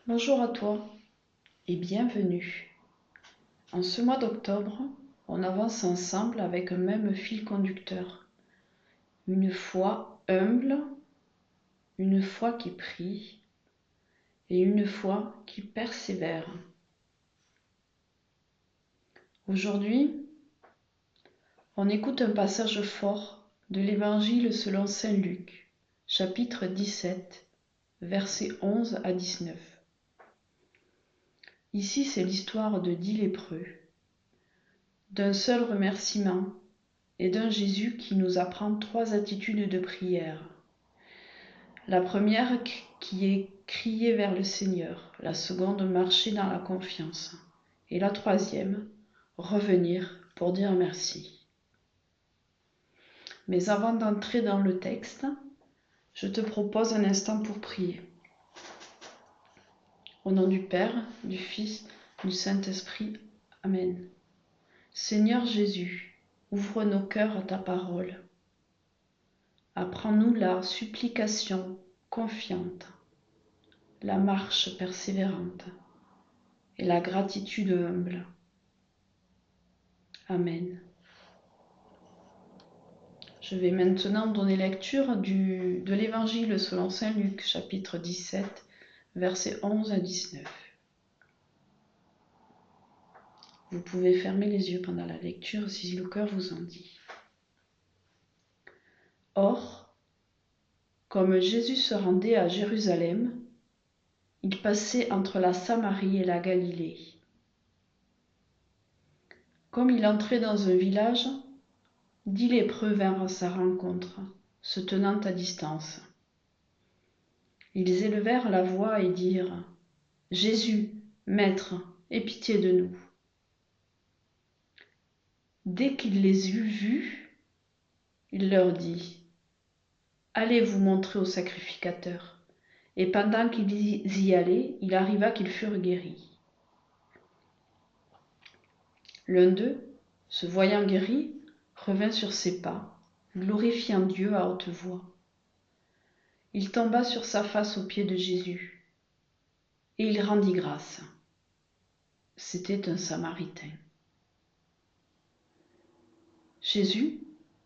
Bonjour à toi et bienvenue. En ce mois d'octobre, on avance ensemble avec un même fil conducteur. Une foi humble, une foi qui prie et une foi qui persévère. Aujourd'hui, on écoute un passage fort de l'Évangile selon saint Luc, chapitre 17, versets 11 à 19. Ici, c'est l'histoire de 10 lépreux, d'un seul remerciement et d'un Jésus qui nous apprend 3 attitudes de prière. La première qui est crier vers le Seigneur, la seconde marcher dans la confiance et la troisième revenir pour dire merci. Mais avant d'entrer dans le texte, je te propose un instant pour prier. Au nom du Père, du Fils, du Saint-Esprit. Amen. Seigneur Jésus, ouvre nos cœurs à ta parole. Apprends-nous la supplication confiante, la marche persévérante et la gratitude humble. Amen. Je vais maintenant donner lecture de l'Évangile selon saint Luc, chapitre 17, versets 11 à 19. Vous pouvez fermer les yeux pendant la lecture si le cœur vous en dit. Or, comme Jésus se rendait à Jérusalem, il passait entre la Samarie et la Galilée. Comme il entrait dans un village, 10 lépreux vinrent à sa rencontre, se tenant à distance. Ils élevèrent la voix et dirent : « Jésus, Maître, aie pitié de nous. » Dès qu'il les eut vus, il leur dit : « Allez vous montrer au sacrificateur. » Et pendant qu'ils y allaient, il arriva qu'ils furent guéris. L'un d'eux, se voyant guéri, revint sur ses pas, glorifiant Dieu à haute voix. Il tomba sur sa face aux pieds de Jésus, et il rendit grâce. C'était un Samaritain. Jésus,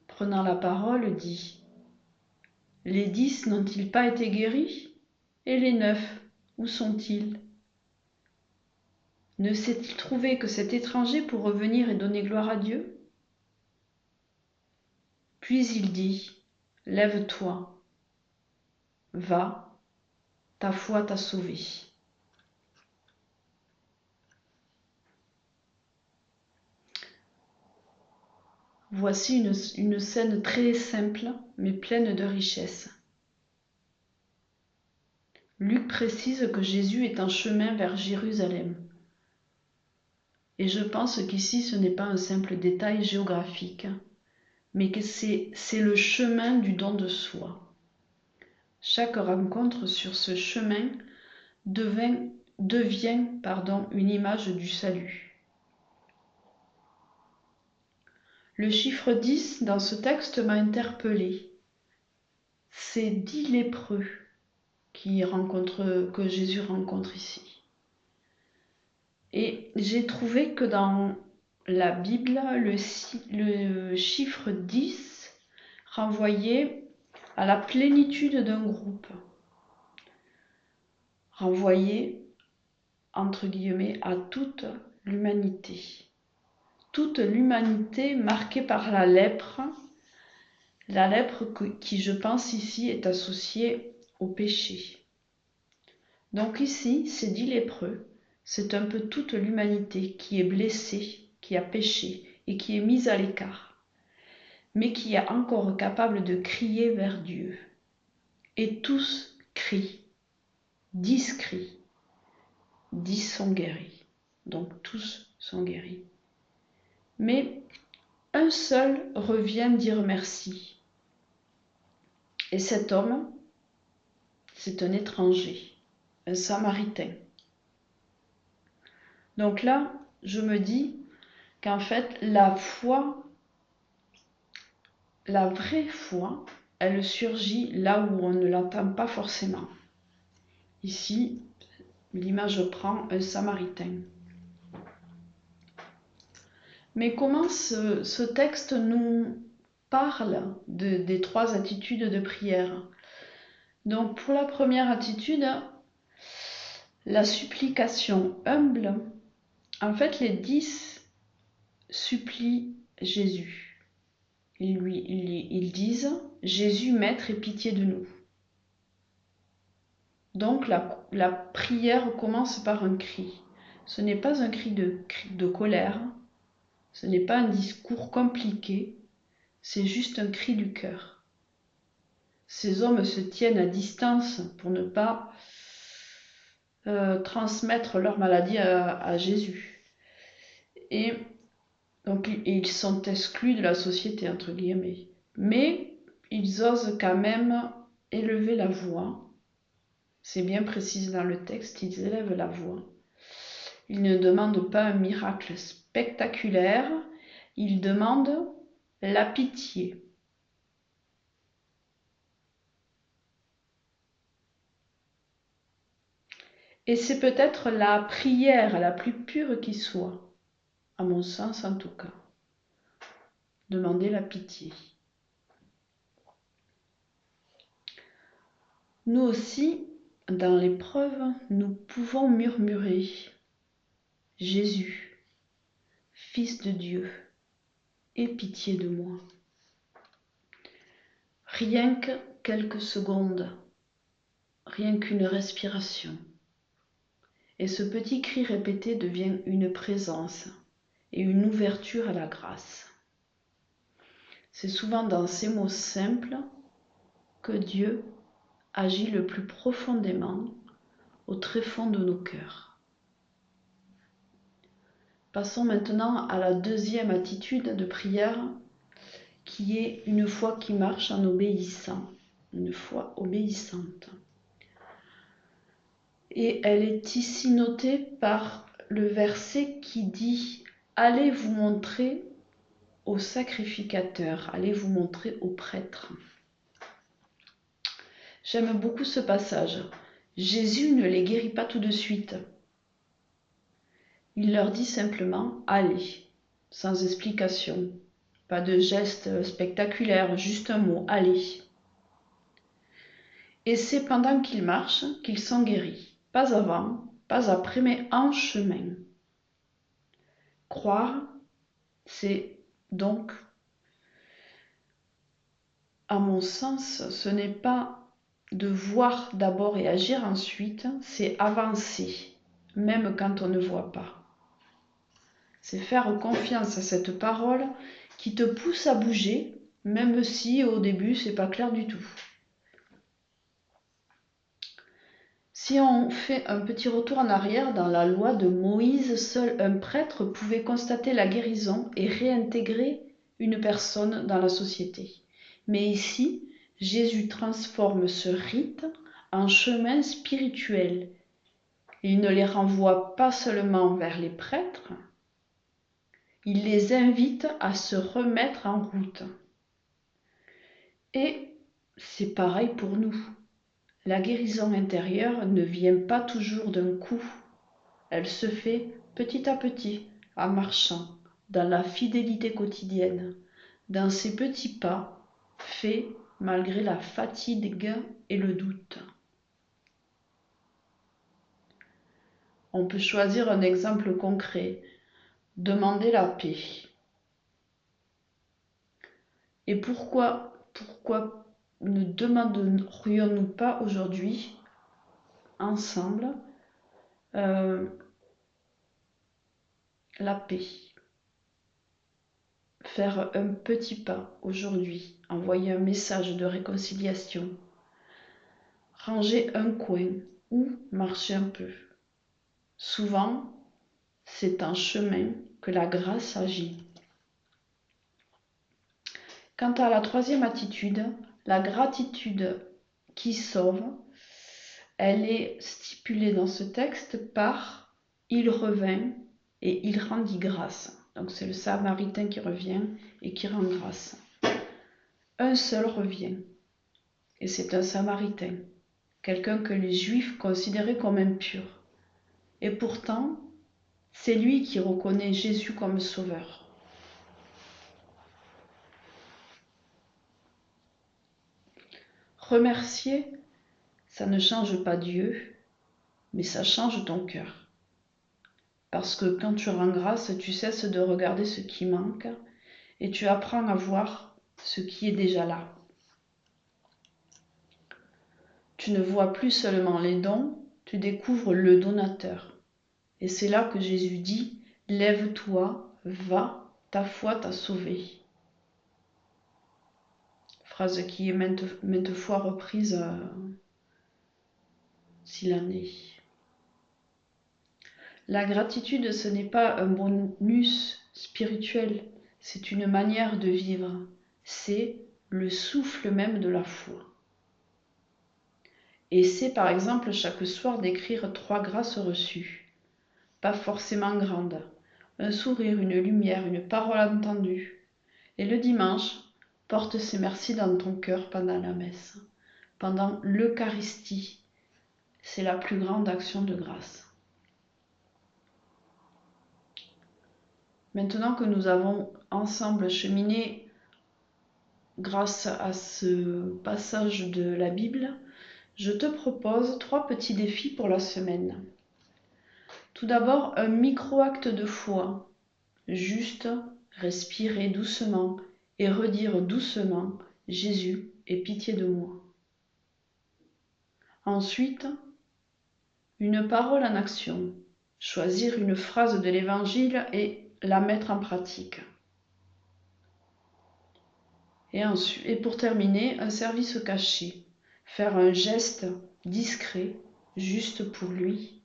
prenant la parole, dit : « Les 10 n'ont-ils pas été guéris ? Et les 9, où sont-ils ? Ne s'est-il trouvé que cet étranger pour revenir et donner gloire à Dieu ? » Puis il dit : « Lève-toi, va, ta foi t'a sauvé. » Voici une scène très simple, mais pleine de richesse. Luc précise que Jésus est en chemin vers Jérusalem. Et je pense qu'ici, ce n'est pas un simple détail géographique, mais que c'est le chemin du don de soi. Chaque rencontre sur ce chemin devient une image du salut. Le chiffre 10 dans ce texte m'a interpellée. C'est 10 lépreux que Jésus rencontre ici. Et j'ai trouvé que dans la Bible, le chiffre 10 renvoyait à la plénitude d'un groupe, renvoyait, entre guillemets, à toute l'humanité. Toute l'humanité marquée par la lèpre qui, je pense ici, est associée au péché. Donc ici, ces 10 lépreux, c'est un peu toute l'humanité qui est blessée, qui a péché et qui est mise à l'écart, mais qui est encore capable de crier vers Dieu. Et tous crient, 10 crient, 10 sont guéris, donc tous sont guéris. Mais un seul revient dire merci. Et cet homme, c'est un étranger, un Samaritain. Donc là, je me dis qu'en fait, la vraie foi, elle surgit là où on ne l'entend pas forcément. Ici, L'image prend un Samaritain. Mais comment ce texte nous parle des 3 attitudes de prière? Donc pour la première attitude, la supplication humble, en fait les 10 supplient Jésus. Ils disent « Jésus, Maître, aie pitié de nous ». Donc la prière commence par un cri. Ce n'est pas un cri de colère, ce n'est pas un discours compliqué, c'est juste un cri du cœur. Ces hommes se tiennent à distance pour ne pas transmettre leur maladie à Jésus. Et donc ils sont exclus de la société, entre guillemets. Mais ils osent quand même élever la voix. C'est bien précisé dans le texte, ils élèvent la voix. Ils ne demandent pas un miracle spectaculaire, ils demandent la pitié. Et c'est peut-être la prière la plus pure qui soit, à mon sens en tout cas. Demander la pitié. Nous aussi, dans l'épreuve, nous pouvons murmurer « Jésus, Fils de Dieu, aie pitié de moi ». Rien que quelques secondes, rien qu'une respiration. Et ce petit cri répété devient une présence et une ouverture à la grâce. C'est souvent dans ces mots simples que Dieu agit le plus profondément au tréfonds de nos cœurs. Passons maintenant à la deuxième attitude de prière, qui est une foi qui marche en obéissant, une foi obéissante. Et elle est ici notée par le verset qui dit « Allez vous montrer au sacrificateur, allez vous montrer au prêtre ». J'aime beaucoup ce passage. Jésus ne les guérit pas tout de suite. Il leur dit simplement « Allez », sans explication. Pas de geste spectaculaire, juste un mot « Allez ». Et c'est pendant qu'ils marchent qu'ils sont guéris. Pas avant, pas après, mais en chemin. Croire, c'est donc, à mon sens, ce n'est pas de voir d'abord et agir ensuite, c'est avancer, même quand on ne voit pas. C'est faire confiance à cette parole qui te pousse à bouger, même si au début c'est pas clair du tout. Si on fait un petit retour en arrière dans la loi de Moïse, seul un prêtre pouvait constater la guérison et réintégrer une personne dans la société. Mais ici, Jésus transforme ce rite en chemin spirituel. Il ne les renvoie pas seulement vers les prêtres, il les invite à se remettre en route. Et c'est pareil pour nous. La guérison intérieure ne vient pas toujours d'un coup. Elle se fait petit à petit, en marchant, dans la fidélité quotidienne, dans ces petits pas faits malgré la fatigue et le doute. On peut choisir un exemple concret. Demander la paix. Et pourquoi ne demanderions-nous pas aujourd'hui, ensemble, la paix? Faire un petit pas aujourd'hui, envoyer un message de réconciliation, ranger un coin ou marcher un peu. Souvent, c'est en chemin que la grâce agit. Quant à la troisième attitude, la gratitude qui sauve, elle est stipulée dans ce texte par « il revint et il rendit grâce ». Donc c'est le Samaritain qui revient et qui rend grâce. Un seul revient, et c'est un Samaritain, quelqu'un que les Juifs considéraient comme impur. Et pourtant, c'est lui qui reconnaît Jésus comme sauveur. Remercier, ça ne change pas Dieu, mais ça change ton cœur. Parce que quand tu rends grâce, tu cesses de regarder ce qui manque et tu apprends à voir ce qui est déjà là. Tu ne vois plus seulement les dons, tu découvres le donateur. Et c'est là que Jésus dit « Lève-toi, va, ta foi t'a sauvé ». Phrase qui est maintes fois reprise s'il en est. La gratitude, ce n'est pas un bonus spirituel, c'est une manière de vivre. C'est le souffle même de la foi. Et c'est par exemple chaque soir d'écrire 3 grâces reçues, pas forcément grandes. Un sourire, une lumière, une parole entendue. Et le dimanche, porte ces merci dans ton cœur pendant la messe, pendant l'Eucharistie. C'est la plus grande action de grâce. Maintenant que nous avons ensemble cheminé grâce à ce passage de la Bible, je te propose 3 petits défis pour la semaine. Tout d'abord, un micro-acte de foi. Juste respirer doucement et redire doucement « Jésus, aie pitié de moi ». Ensuite, une parole en action. Choisir une phrase de l'Évangile et la mettre en pratique. Et pour terminer, un service caché. Faire un geste discret, juste pour lui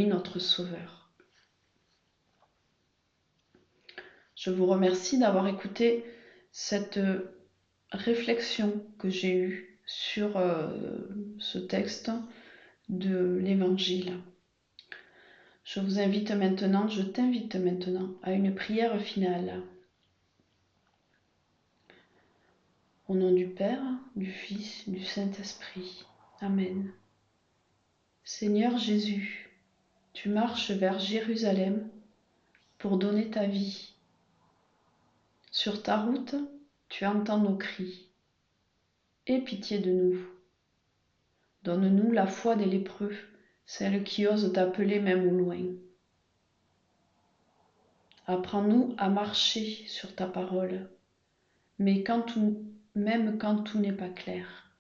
notre Sauveur. Je vous remercie d'avoir écouté cette réflexion que j'ai eue sur ce texte de l'Évangile. Je t'invite maintenant à une prière finale. Au nom du Père, du Fils, du Saint-Esprit. Amen. Seigneur Jésus, tu marches vers Jérusalem pour donner ta vie. Sur ta route, tu entends nos cris. Aie pitié de nous. Donne-nous la foi des lépreux, celle qui ose t'appeler même au loin. Apprends-nous à marcher sur ta parole, même quand tout n'est pas clair.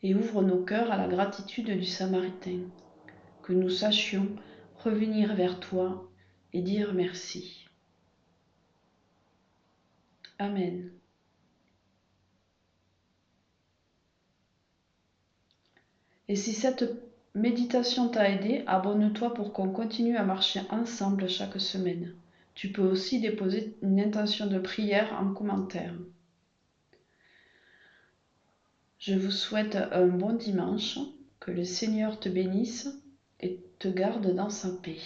Et ouvre nos cœurs à la gratitude du Samaritain, que nous sachions revenir vers toi et dire merci. Amen. Et si cette méditation t'a aidé, abonne-toi pour qu'on continue à marcher ensemble chaque semaine. Tu peux aussi déposer une intention de prière en commentaire. Je vous souhaite un bon dimanche, que le Seigneur te bénisse et te garde dans sa paix.